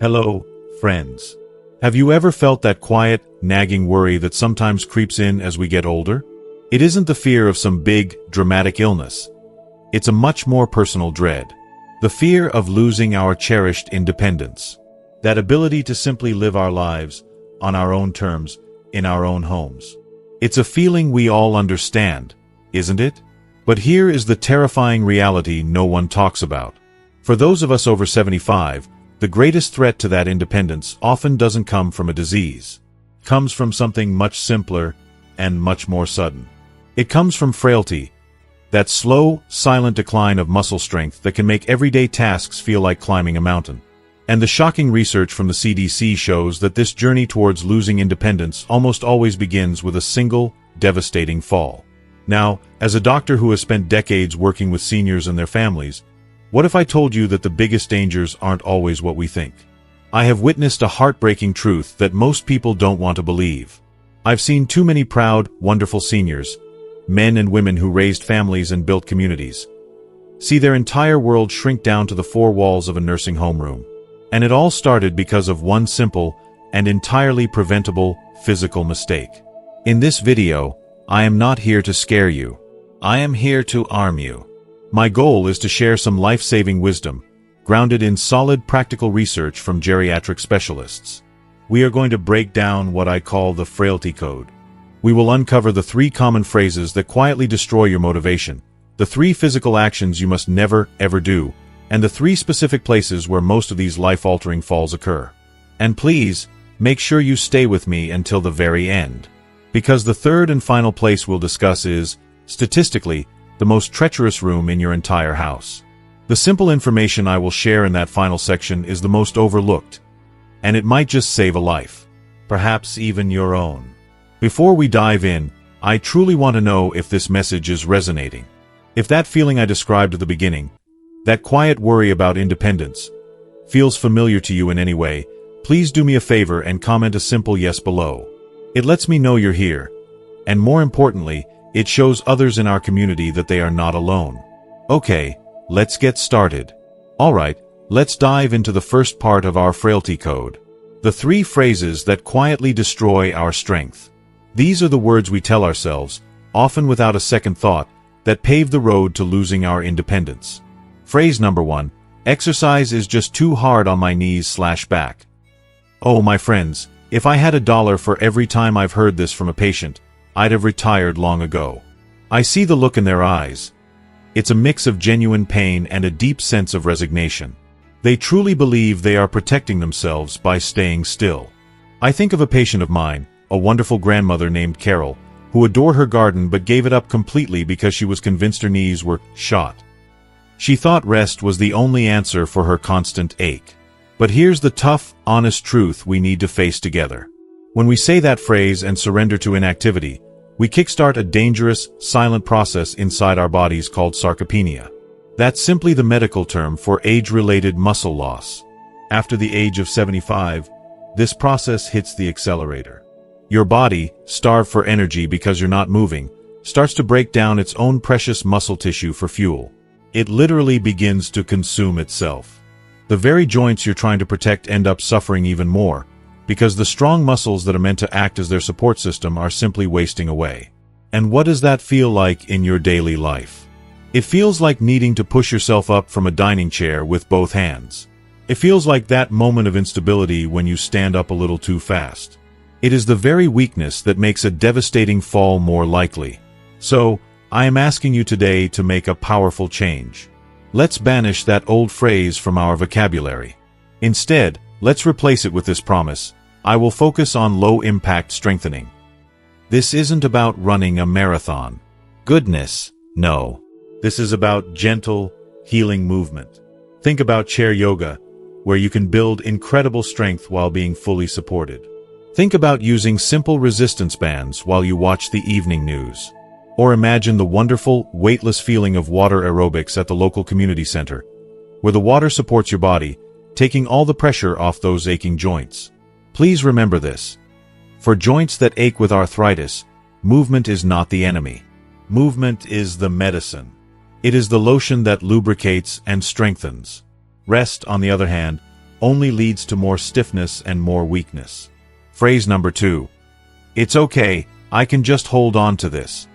Hello, friends. Have you ever felt that quiet, nagging worry that sometimes creeps in as we get older? It isn't the fear of some big, dramatic illness. It's a much more personal dread. The fear of losing our cherished independence. That ability to simply live our lives, on our own terms, in our own homes. It's a feeling we all understand, isn't it? But here is the terrifying reality no one talks about. For those of us over 75, the greatest threat to that independence often doesn't come from a disease. It comes from something much simpler and much more sudden. It comes from frailty, that slow, silent decline of muscle strength that can make everyday tasks feel like climbing a mountain. And the shocking research from the CDC shows that this journey towards losing independence almost always begins with a single, devastating fall. Now, as a doctor who has spent decades working with seniors and their families, what if I told you that the biggest dangers aren't always what we think? I have witnessed a heartbreaking truth that most people don't want to believe. I've seen too many proud, wonderful seniors, men and women who raised families and built communities, see their entire world shrink down to the four walls of a nursing home room. And it all started because of one simple and entirely preventable physical mistake. In this video, I am not here to scare you. I am here to arm you. My goal is to share some life-saving wisdom, grounded in solid practical research from geriatric specialists. We are going to break down what I call the frailty code. We will uncover the 3 common phrases that quietly destroy your motivation, the 3 physical actions you must never, ever do, and the 3 specific places where most of these life-altering falls occur. And please, make sure you stay with me until the very end. Because the third and final place we'll discuss is, statistically, the most treacherous room in your entire house. The simple information I will share in that final section is the most overlooked, and it might just save a life. Perhaps even your own. Before we dive in, I truly want to know if this message is resonating. If that feeling I described at the beginning, that quiet worry about independence, feels familiar to you in any way, please do me a favor and comment a simple yes below. It lets me know you're here, and more importantly, it shows others in our community that they are not alone. Okay, let's get started. Alright, let's dive into the first part of our frailty code. The 3 phrases that quietly destroy our strength. These are the words we tell ourselves, often without a second thought, that pave the road to losing our independence. Phrase number 1, exercise is just too hard on my knees/back. Oh, my friends, if I had $1 for every time I've heard this from a patient, I'd have retired long ago. I see the look in their eyes. It's a mix of genuine pain and a deep sense of resignation. They truly believe they are protecting themselves by staying still. I think of a patient of mine, a wonderful grandmother named Carol, who adored her garden but gave it up completely because she was convinced her knees were shot. She thought rest was the only answer for her constant ache. But here's the tough, honest truth we need to face together. When we say that phrase and surrender to inactivity, we kickstart a dangerous, silent process inside our bodies called sarcopenia. That's simply the medical term for age-related muscle loss. After the age of 75, this process hits the accelerator. Your body, starved for energy because you're not moving, starts to break down its own precious muscle tissue for fuel. It literally begins to consume itself. The very joints you're trying to protect end up suffering even more, because the strong muscles that are meant to act as their support system are simply wasting away. And what does that feel like in your daily life? It feels like needing to push yourself up from a dining chair with both hands. It feels like that moment of instability when you stand up a little too fast. It is the very weakness that makes a devastating fall more likely. So, I am asking you today to make a powerful change. Let's banish that old phrase from our vocabulary. Instead, let's replace it with this promise: I will focus on low-impact strengthening. This isn't about running a marathon. Goodness, no. This is about gentle, healing movement. Think about chair yoga, where you can build incredible strength while being fully supported. Think about using simple resistance bands while you watch the evening news. Or imagine the wonderful, weightless feeling of water aerobics at the local community center, where the water supports your body, taking all the pressure off those aching joints. Please remember this. For joints that ache with arthritis, movement is not the enemy. Movement is the medicine. It is the lotion that lubricates and strengthens. Rest, on the other hand, only leads to more stiffness and more weakness. Phrase number 2. It's okay, I can just hold on to this.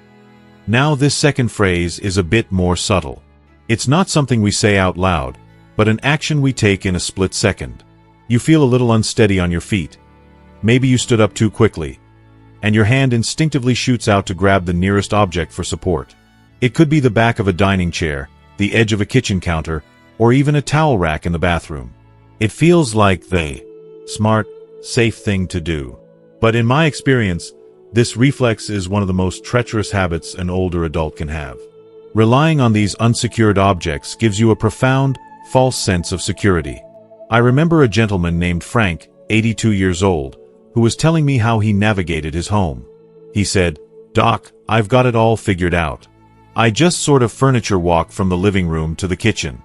Now this second phrase is a bit more subtle. It's not something we say out loud, but an action we take in a split second. You feel a little unsteady on your feet. Maybe you stood up too quickly, and your hand instinctively shoots out to grab the nearest object for support. It could be the back of a dining chair, the edge of a kitchen counter, or even a towel rack in the bathroom. It feels like the smart, safe thing to do. But in my experience, this reflex is one of the most treacherous habits an older adult can have. Relying on these unsecured objects gives you a profound, false sense of security. I remember a gentleman named Frank, 82 years old, who was telling me how he navigated his home. He said, "Doc, I've got it all figured out. I just sort of furniture walk from the living room to the kitchen."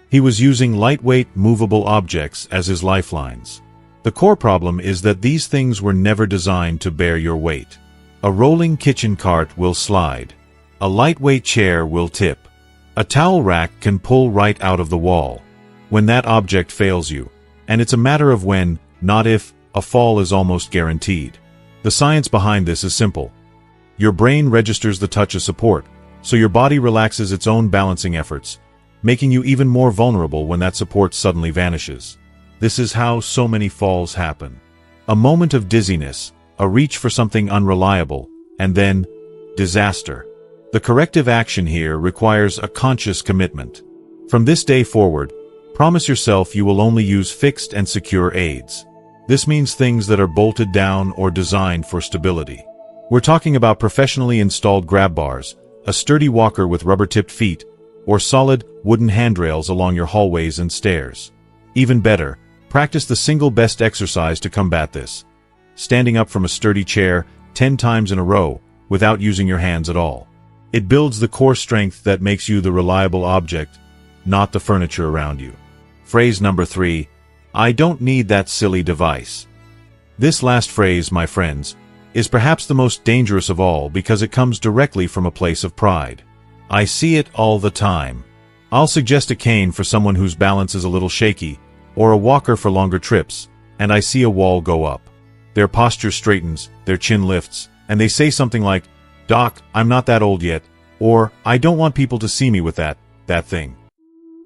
He was using lightweight, movable objects as his lifelines. The core problem is that these things were never designed to bear your weight. A rolling kitchen cart will slide. A lightweight chair will tip. A towel rack can pull right out of the wall. When that object fails you, and it's a matter of when, not if, a fall is almost guaranteed. The science behind this is simple. Your brain registers the touch as support, so your body relaxes its own balancing efforts, making you even more vulnerable when that support suddenly vanishes. This is how so many falls happen. A moment of dizziness, a reach for something unreliable, and then, disaster. The corrective action here requires a conscious commitment. From this day forward, promise yourself you will only use fixed and secure aids. This means things that are bolted down or designed for stability. We're talking about professionally installed grab bars, a sturdy walker with rubber-tipped feet, or solid, wooden handrails along your hallways and stairs. Even better, practice the single best exercise to combat this. Standing up from a sturdy chair 10 times in a row without using your hands at all. It builds the core strength that makes you the reliable object, not the furniture around you. Phrase number 3. I don't need that silly device. This last phrase, my friends, is perhaps the most dangerous of all because it comes directly from a place of pride. I see it all the time. I'll suggest a cane for someone whose balance is a little shaky, or a walker for longer trips, and I see a wall go up. Their posture straightens, their chin lifts, and they say something like, "Doc, I'm not that old yet," or "I don't want people to see me with that thing."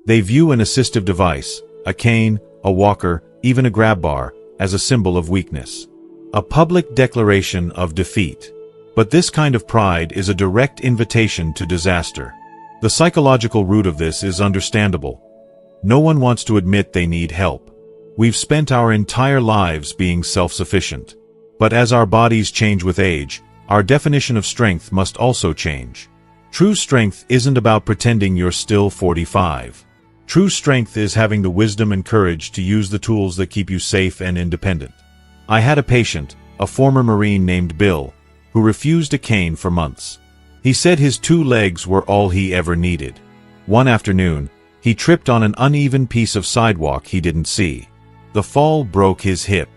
They view an assistive device, a cane, a walker, even a grab bar, as a symbol of weakness. A public declaration of defeat. But this kind of pride is a direct invitation to disaster. The psychological root of this is understandable. No one wants to admit they need help. We've spent our entire lives being self-sufficient. But as our bodies change with age, our definition of strength must also change. True strength isn't about pretending you're still 45. True strength is having the wisdom and courage to use the tools that keep you safe and independent. I had a patient, a former Marine named Bill, who refused a cane for months. He said his 2 legs were all he ever needed. One afternoon, he tripped on an uneven piece of sidewalk he didn't see. The fall broke his hip.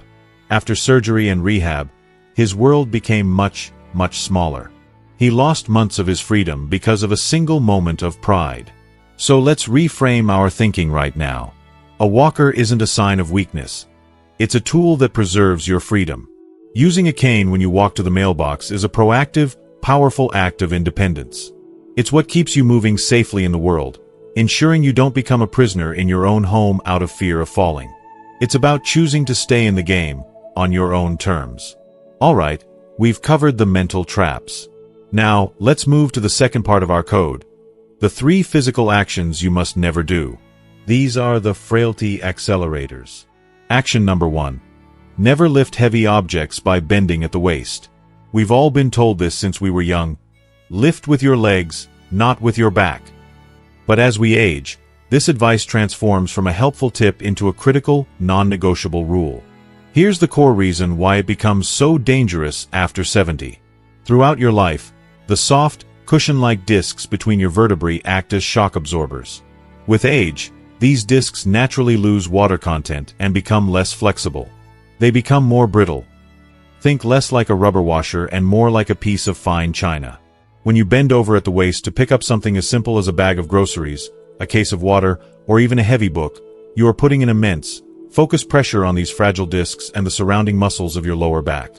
After surgery and rehab, his world became much, much smaller. He lost months of his freedom because of a single moment of pride. So let's reframe our thinking right now. A walker isn't a sign of weakness. It's a tool that preserves your freedom. Using a cane when you walk to the mailbox is a proactive, powerful act of independence. It's what keeps you moving safely in the world, ensuring you don't become a prisoner in your own home out of fear of falling. It's about choosing to stay in the game, on your own terms. Alright, we've covered the mental traps. Now, let's move to the second part of our code. The 3 physical actions you must never do. These are the frailty accelerators. Action number 1. Never lift heavy objects by bending at the waist. We've all been told this since we were young. Lift with your legs, not with your back. But as we age, this advice transforms from a helpful tip into a critical, non-negotiable rule. Here's the core reason why it becomes so dangerous after 70. Throughout your life, the soft, cushion-like discs between your vertebrae act as shock absorbers. With age, these discs naturally lose water content and become less flexible. They become more brittle. Think less like a rubber washer and more like a piece of fine china. When you bend over at the waist to pick up something as simple as a bag of groceries, a case of water, or even a heavy book, You are putting an immense, focused pressure on these fragile discs and the surrounding muscles of your lower back.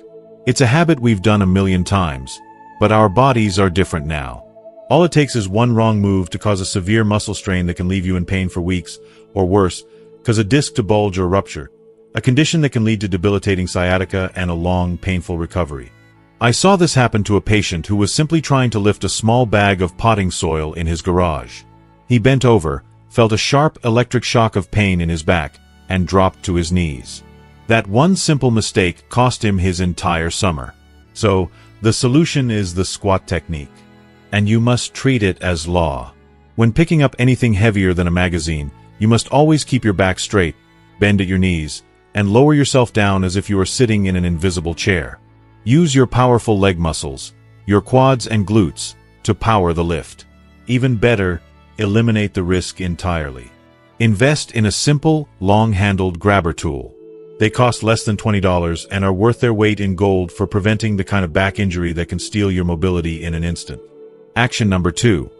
It's a habit we've done a million times, but our bodies are different now. All it takes is one wrong move to cause a severe muscle strain that can leave you in pain for weeks, or worse, cause a disc to bulge or rupture, a condition that can lead to debilitating sciatica and a long, painful recovery. I saw this happen to a patient who was simply trying to lift a small bag of potting soil in his garage. He bent over, felt a sharp electric shock of pain in his back, and dropped to his knees. That one simple mistake cost him his entire summer. So, the solution is the squat technique. And you must treat it as law. When picking up anything heavier than a magazine, you must always keep your back straight, bend at your knees, and lower yourself down as if you were sitting in an invisible chair. Use your powerful leg muscles, your quads and glutes, to power the lift. Even better, eliminate the risk entirely. Invest in a simple, long-handled grabber tool. They cost less than $20 and are worth their weight in gold for preventing the kind of back injury that can steal your mobility in an instant. Action number 2.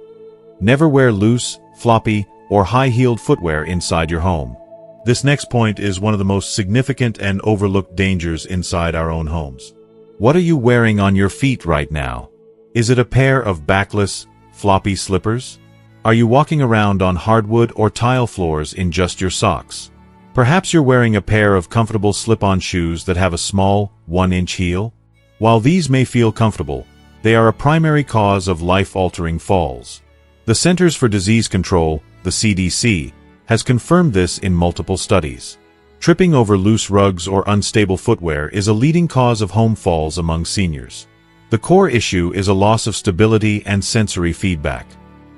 Never wear loose, floppy, or high-heeled footwear inside your home. This next point is one of the most significant and overlooked dangers inside our own homes. What are you wearing on your feet right now? Is it a pair of backless, floppy slippers? Are you walking around on hardwood or tile floors in just your socks? Perhaps you're wearing a pair of comfortable slip-on shoes that have a small, 1-inch heel? While these may feel comfortable, they are a primary cause of life-altering falls. The Centers for Disease Control, the CDC, has confirmed this in multiple studies. Tripping over loose rugs or unstable footwear is a leading cause of home falls among seniors. The core issue is a loss of stability and sensory feedback.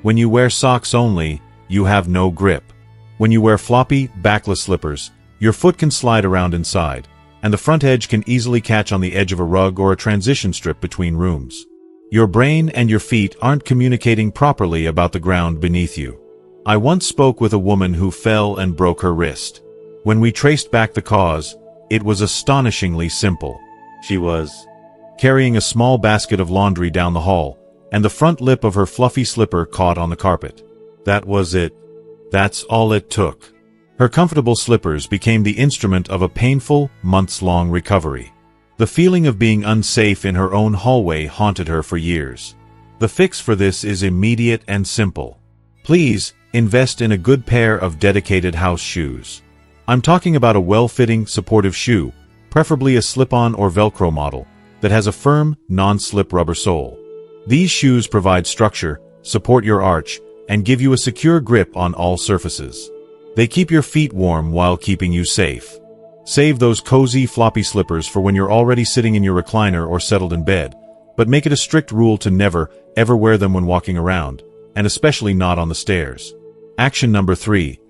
When you wear socks only, you have no grip. When you wear floppy, backless slippers, your foot can slide around inside, and the front edge can easily catch on the edge of a rug or a transition strip between rooms. Your brain and your feet aren't communicating properly about the ground beneath you. I once spoke with a woman who fell and broke her wrist. When we traced back the cause, it was astonishingly simple. She was carrying a small basket of laundry down the hall, and the front lip of her fluffy slipper caught on the carpet. That was it. That's all it took. Her comfortable slippers became the instrument of a painful, months-long recovery. The feeling of being unsafe in her own hallway haunted her for years. The fix for this is immediate and simple. Please, invest in a good pair of dedicated house shoes. I'm talking about a well-fitting, supportive shoe, preferably a slip-on or Velcro model, that has a firm, non-slip rubber sole. These shoes provide structure, support your arch, and give you a secure grip on all surfaces. They keep your feet warm while keeping you safe. Save those cozy, floppy slippers for when you're already sitting in your recliner or settled in bed, but make it a strict rule to never, ever wear them when walking around, and especially not on the stairs. Action number 3.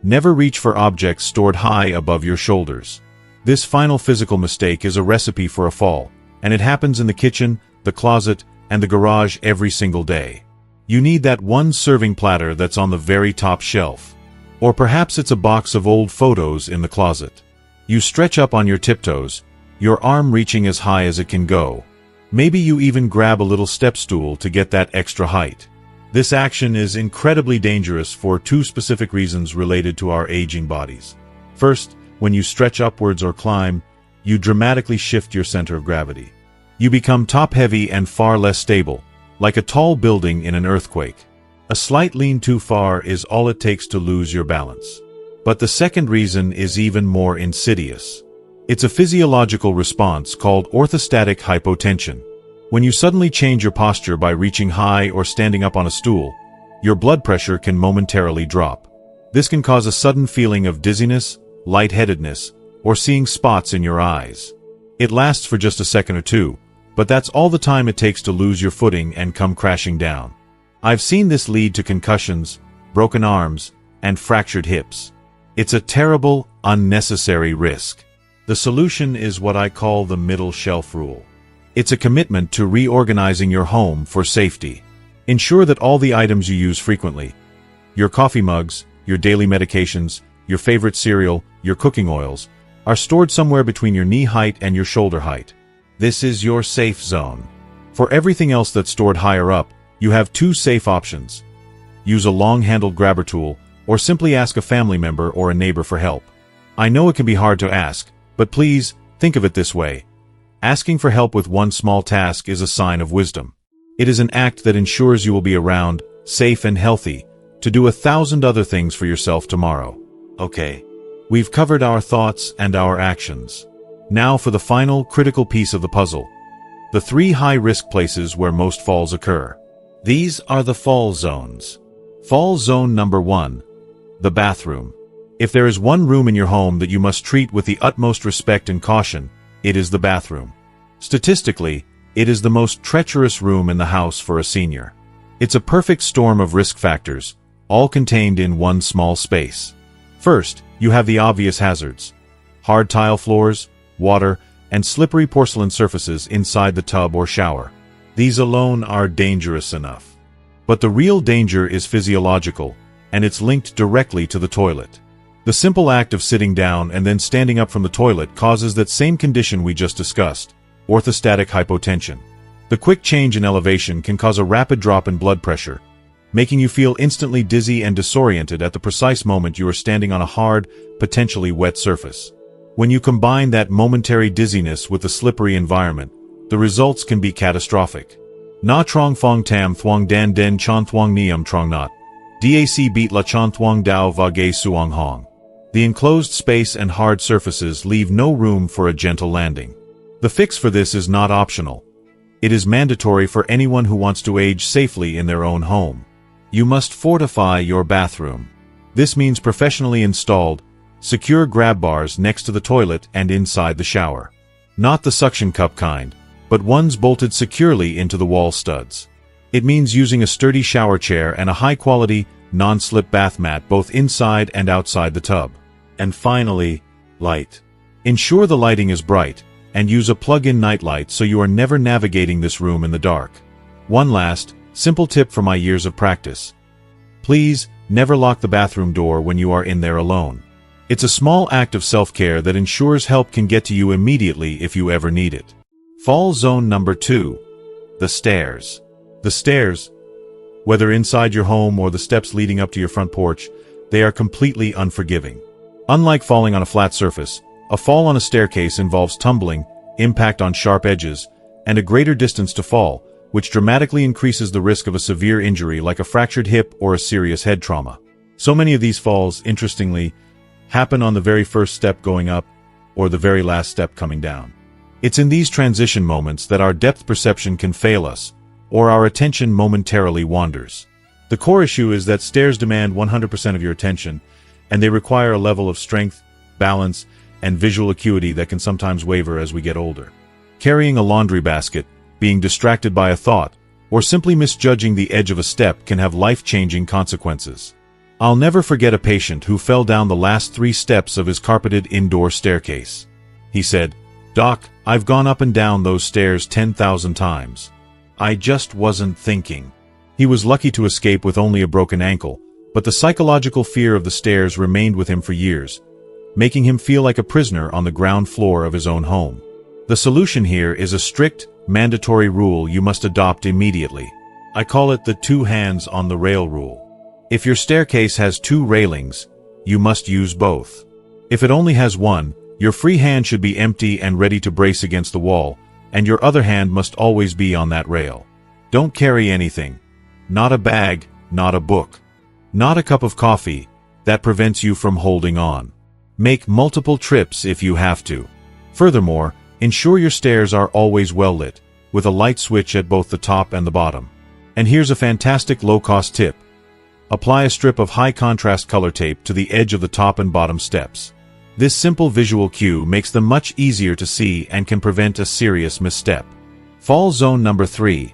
Never reach for objects stored high above your shoulders. This final physical mistake is a recipe for a fall, and it happens in the kitchen, the closet, and the garage every single day. You need that one serving platter that's on the very top shelf. Or perhaps it's a box of old photos in the closet. You stretch up on your tiptoes, your arm reaching as high as it can go. Maybe you even grab a little step stool to get that extra height. This action is incredibly dangerous for 2 specific reasons related to our aging bodies. First, when you stretch upwards or climb, you dramatically shift your center of gravity. You become top-heavy and far less stable, like a tall building in an earthquake. A slight lean too far is all it takes to lose your balance. But the second reason is even more insidious. It's a physiological response called orthostatic hypotension. When you suddenly change your posture by reaching high or standing up on a stool, your blood pressure can momentarily drop. This can cause a sudden feeling of dizziness, lightheadedness, or seeing spots in your eyes. It lasts for just a second or two, but that's all the time it takes to lose your footing and come crashing down. I've seen this lead to concussions, broken arms, and fractured hips. It's a terrible, unnecessary risk. The solution is what I call the middle shelf rule. It's a commitment to reorganizing your home for safety. Ensure that all the items you use frequently, your coffee mugs, your daily medications, your favorite cereal, your cooking oils, are stored somewhere between your knee height and your shoulder height. This is your safe zone. For everything else that's stored higher up, you have 2 safe options. Use a long-handled grabber tool, or simply ask a family member or a neighbor for help. I know it can be hard to ask, but please, think of it this way. Asking for help with one small task is a sign of wisdom. It is an act that ensures you will be around, safe and healthy, to do 1,000 other things for yourself tomorrow. Okay. We've covered our thoughts and our actions. Now for the final, critical piece of the puzzle. The 3 high-risk places where most falls occur. These are the fall zones. Fall zone number 1. The bathroom. If there is one room in your home that you must treat with the utmost respect and caution, it is the bathroom. Statistically, it is the most treacherous room in the house for a senior. It's a perfect storm of risk factors, all contained in one small space. First, you have the obvious hazards. Hard tile floors, water, and slippery porcelain surfaces inside the tub or shower. These alone are dangerous enough. But the real danger is physiological, and it's linked directly to the toilet. The simple act of sitting down and then standing up from the toilet causes that same condition we just discussed, orthostatic hypotension. The quick change in elevation can cause a rapid drop in blood pressure, making you feel instantly dizzy and disoriented at the precise moment you are standing on a hard, potentially wet surface. When you combine that momentary dizziness with the slippery environment, the results can be catastrophic. Na trong fong tam thuong dan den chan thuong niam trong not. Dac beat la chan thuong dao va gay suong hong. The enclosed space and hard surfaces leave no room for a gentle landing. The fix for this is not optional. It is mandatory for anyone who wants to age safely in their own home. You must fortify your bathroom. This means professionally installed, secure grab bars next to the toilet and inside the shower. Not the suction cup kind, but ones bolted securely into the wall studs. It means using a sturdy shower chair and a high-quality, non-slip bath mat both inside and outside the tub. And finally, light. Ensure the lighting is bright, and use a plug-in nightlight so you are never navigating this room in the dark. One last, simple tip from my years of practice. Please, never lock the bathroom door when you are in there alone. It's a small act of self-care that ensures help can get to you immediately if you ever need it. Fall zone number 2. The stairs. The stairs, whether inside your home or the steps leading up to your front porch, they are completely unforgiving. Unlike falling on a flat surface, a fall on a staircase involves tumbling, impact on sharp edges, and a greater distance to fall, which dramatically increases the risk of a severe injury like a fractured hip or a serious head trauma. So many of these falls, interestingly, happen on the very first step going up or the very last step coming down. It's in these transition moments that our depth perception can fail us, or our attention momentarily wanders. The core issue is that stairs demand 100% of your attention, and they require a level of strength, balance, and visual acuity that can sometimes waver as we get older. Carrying a laundry basket, being distracted by a thought, or simply misjudging the edge of a step can have life-changing consequences. I'll never forget a patient who fell down the last 3 steps of his carpeted indoor staircase. He said, "Doc, I've gone up and down those stairs 10,000 times. I just wasn't thinking." He was lucky to escape with only a broken ankle, but the psychological fear of the stairs remained with him for years, making him feel like a prisoner on the ground floor of his own home. The solution here is a strict, mandatory rule you must adopt immediately. I call it the 2 hands on the rail rule. If your staircase has 2 railings, you must use both. If it only has one, your free hand should be empty and ready to brace against the wall, and your other hand must always be on that rail. Don't carry anything. Not a bag, not a book. Not a cup of coffee. That prevents you from holding on. Make multiple trips if you have to. Furthermore, ensure your stairs are always well lit, with a light switch at both the top and the bottom. And here's a fantastic low-cost tip. Apply a strip of high-contrast color tape to the edge of the top and bottom steps. This simple visual cue makes them much easier to see and can prevent a serious misstep. Fall zone number 3.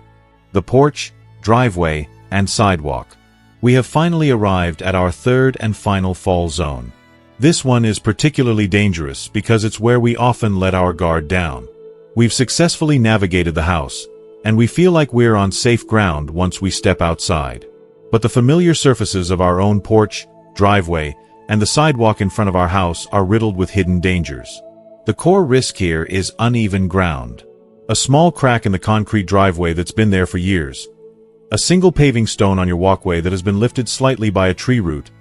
The porch, driveway, and sidewalk. We have finally arrived at our 3rd and final fall zone. This one is particularly dangerous because it's where we often let our guard down. We've successfully navigated the house, and we feel like we're on safe ground once we step outside. But the familiar surfaces of our own porch, driveway, and the sidewalk in front of our house are riddled with hidden dangers. The core risk here is uneven ground. A small crack in the concrete driveway that's been there for years. A single paving stone on your walkway that has been lifted slightly by a tree root.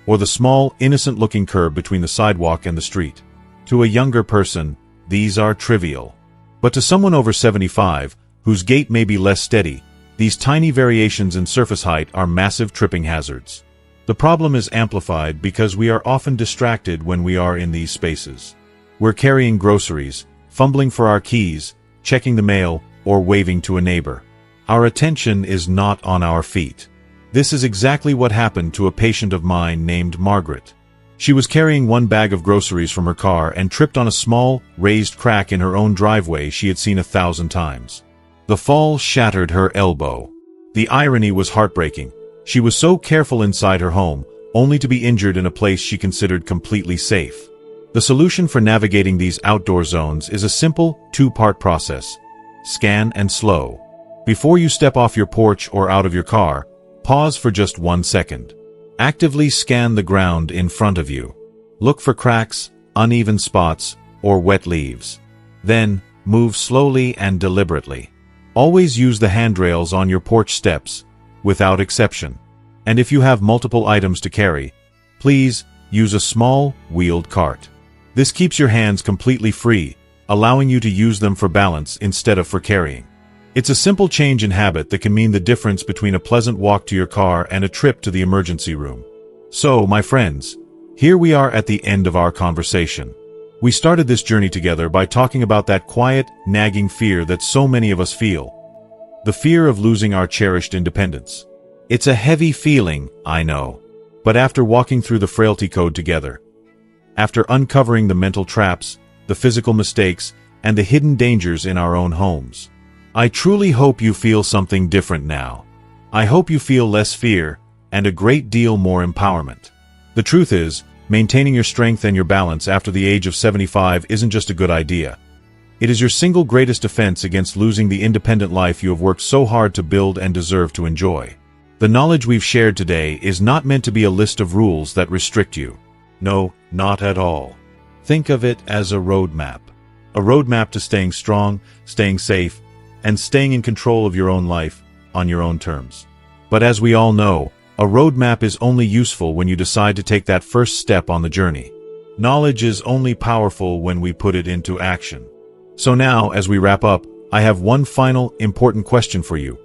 or the small, innocent-looking curb between the sidewalk and the street. To a younger person, these are trivial. But to someone over 75, whose gait may be less steady, these tiny variations in surface height are massive tripping hazards. The problem is amplified because we are often distracted when we are in these spaces. We're carrying groceries, fumbling for our keys, checking the mail, or waving to a neighbor. Our attention is not on our feet. This is exactly what happened to a patient of mine named Margaret. She was carrying one bag of groceries from her car and tripped on a small, raised crack in her own driveway she had seen 1,000 times. The fall shattered her elbow. The irony was heartbreaking. She was so careful inside her home, only to be injured in a place she considered completely safe. The solution for navigating these outdoor zones is a simple, two-part process. Scan and slow. Before you step off your porch or out of your car, pause for just 1 second. Actively scan the ground in front of you. Look for cracks, uneven spots, or wet leaves. Then, move slowly and deliberately. Always use the handrails on your porch steps, without exception. And if you have multiple items to carry, please use a small, wheeled cart. This keeps your hands completely free, allowing you to use them for balance instead of for carrying. It's a simple change in habit that can mean the difference between a pleasant walk to your car and a trip to the emergency room. So, my friends, here we are at the end of our conversation. We started this journey together by talking about that quiet, nagging fear that so many of us feel. The fear of losing our cherished independence. It's a heavy feeling, I know. But after walking through the frailty code together, after uncovering the mental traps, the physical mistakes, and the hidden dangers in our own homes, I truly hope you feel something different now. I hope you feel less fear, and a great deal more empowerment. The truth is, maintaining your strength and your balance after the age of 75 isn't just a good idea. It is your single greatest defense against losing the independent life you have worked so hard to build and deserve to enjoy. The knowledge we've shared today is not meant to be a list of rules that restrict you. No, not at all. Think of it as a roadmap. A roadmap to staying strong, staying safe, and staying in control of your own life, on your own terms. But as we all know, a roadmap is only useful when you decide to take that first step on the journey. Knowledge is only powerful when we put it into action. So now, as we wrap up, I have one final, important question for you.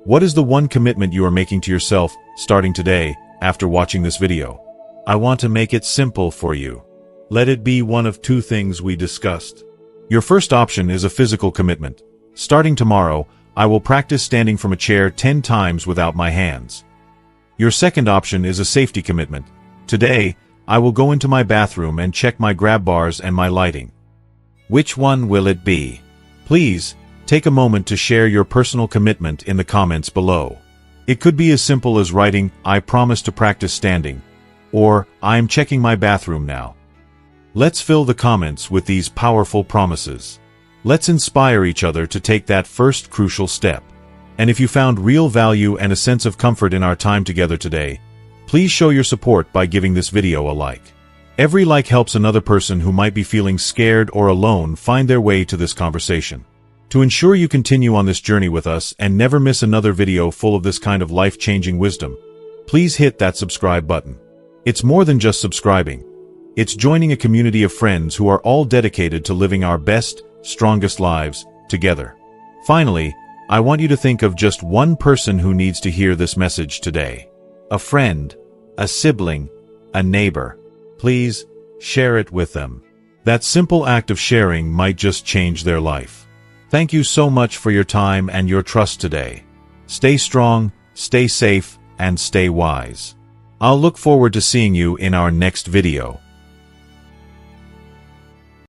What is the one commitment you are making to yourself, starting today, after watching this video? I want to make it simple for you. Let it be one of two things we discussed. Your first option is a physical commitment. Starting tomorrow, I will practice standing from a chair 10 times without my hands. Your second option is a safety commitment. Today, I will go into my bathroom and check my grab bars and my lighting. Which one will it be? Please, take a moment to share your personal commitment in the comments below. It could be as simple as writing, "I promise to practice standing," or "I am checking my bathroom now." Let's fill the comments with these powerful promises. Let's inspire each other to take that first crucial step. And if you found real value and a sense of comfort in our time together today, please show your support by giving this video a like. Every like helps another person who might be feeling scared or alone find their way to this conversation. To ensure you continue on this journey with us and never miss another video full of this kind of life-changing wisdom, please hit that subscribe button. It's more than just subscribing. It's joining a community of friends who are all dedicated to living our best, strongest lives together. Finally, I want you to think of just one person who needs to hear this message today. A friend, a sibling, a neighbor. Please, share it with them. That simple act of sharing might just change their life. Thank you so much for your time and your trust today. Stay strong, stay safe, and stay wise. I'll look forward to seeing you in our next video.